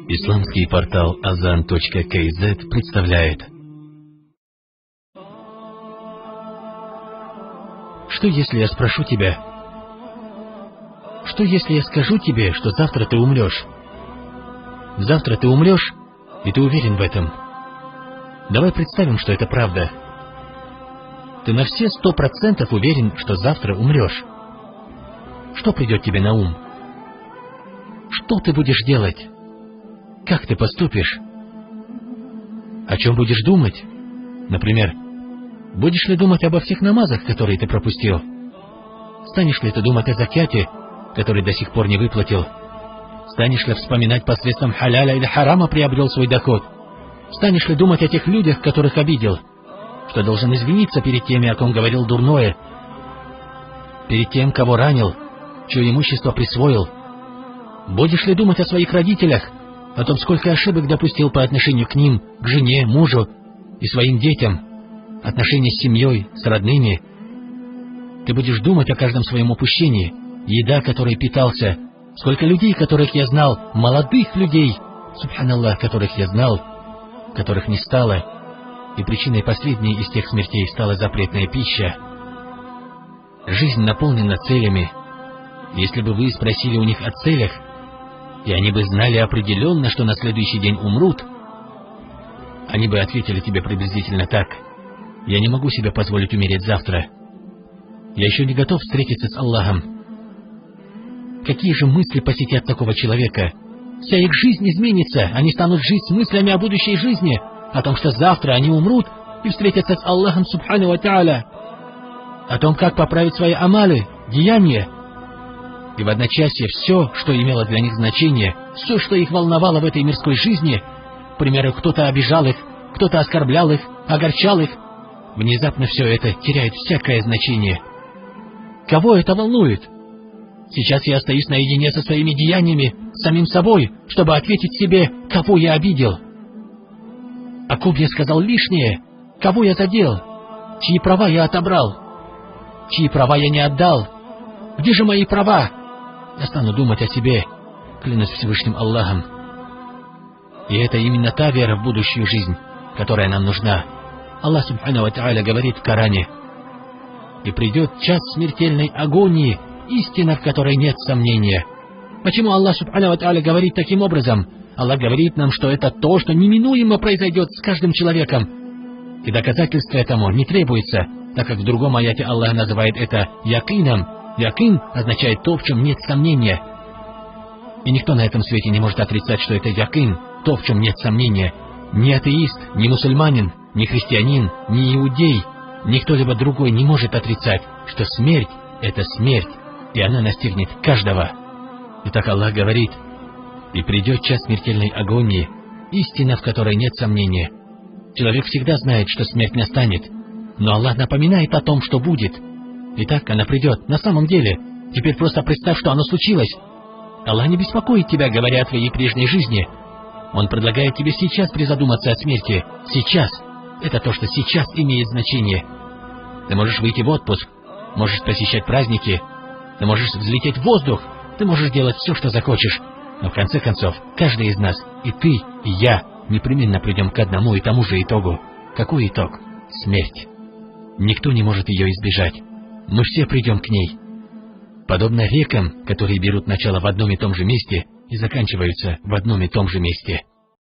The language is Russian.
Исламский портал Azan.kz представляет. Что если я спрошу тебя? Что если я скажу тебе, что завтра ты умрешь? Завтра ты умрешь, и ты уверен в этом. Давай представим, что это правда. Ты на все 100% уверен, что завтра умрешь. Что придет тебе на ум? Что ты будешь делать? Как ты поступишь? О чем будешь думать? Например, будешь ли думать обо всех намазах, которые ты пропустил? Станешь ли ты думать о закяте, который до сих пор не выплатил? Станешь ли вспоминать посредством халяля или харама приобрел свой доход? Станешь ли думать о тех людях, которых обидел? Что должен извиниться перед теми, о ком говорил дурное? Перед тем, кого ранил, чье имущество присвоил? Будешь ли думать о своих родителях, о том, сколько ошибок допустил по отношению к ним, к жене, мужу и своим детям, отношения с семьей, с родными? Ты будешь думать о каждом своем упущении, еда, которой питался, сколько людей, которых я знал, молодых людей, субханаллах, которых я знал, которых не стало, и причиной последней из тех смертей стала запретная пища. Жизнь наполнена целями. Если бы вы спросили у них о целях, и они бы знали определенно, что на следующий день умрут, они бы ответили тебе приблизительно так: «Я не могу себе позволить умереть завтра. Я еще не готов встретиться с Аллахом». Какие же мысли посетят такого человека? Вся их жизнь изменится, они станут жить с мыслями о будущей жизни, о том, что завтра они умрут и встретятся с Аллахом субхану ва тааля, о том, как поправить свои амали, деяния. И в одночасье все, что имело для них значение, все, что их волновало в этой мирской жизни, к примеру, кто-то обижал их, кто-то оскорблял их, огорчал их, внезапно все это теряет всякое значение. Кого это волнует? Сейчас я остаюсь наедине со своими деяниями, с самим собой, чтобы ответить себе, кого я обидел. О ком я сказал лишнее, кого я задел, чьи права я отобрал, чьи права я не отдал, где же мои права? Я стану думать о себе, клянусь Всевышним Аллахом. И это именно та вера в будущую жизнь, которая нам нужна. Аллах субхану ва тааля говорит в Коране: «И придет час смертельной агонии, истина, в которой нет сомнения». Почему Аллах субхану ва тааля говорит таким образом? Аллах говорит нам, что это то, что неминуемо произойдет с каждым человеком. И доказательства этому не требуется, так как в другом аяте Аллах называет это якином. Якин означает то, в чем нет сомнения. И никто на этом свете не может отрицать, что это якин, то, в чем нет сомнения. Ни атеист, ни мусульманин, ни христианин, ни иудей, ни кто-либо другой не может отрицать, что смерть — это смерть, и она настигнет каждого. Итак, Аллах говорит: «И придет час смертельной агонии, истина, в которой нет сомнения». Человек всегда знает, что смерть настанет, но Аллах напоминает о том, что будет. Итак, она придет. На самом деле, теперь просто представь, что оно случилось. Аллах не беспокоит тебя, говоря о твоей прежней жизни. Он предлагает тебе сейчас призадуматься о смерти. Сейчас. Это то, что сейчас имеет значение. Ты можешь выйти в отпуск, можешь посещать праздники, ты можешь взлететь в воздух, ты можешь делать все, что захочешь. Но в конце концов, каждый из нас, и ты, и я, непременно придем к одному и тому же итогу. Какой итог? Смерть. Никто не может ее избежать. Мы все придем к ней. Подобно рекам, которые берут начало в одном и том же месте и заканчиваются в одном и том же месте.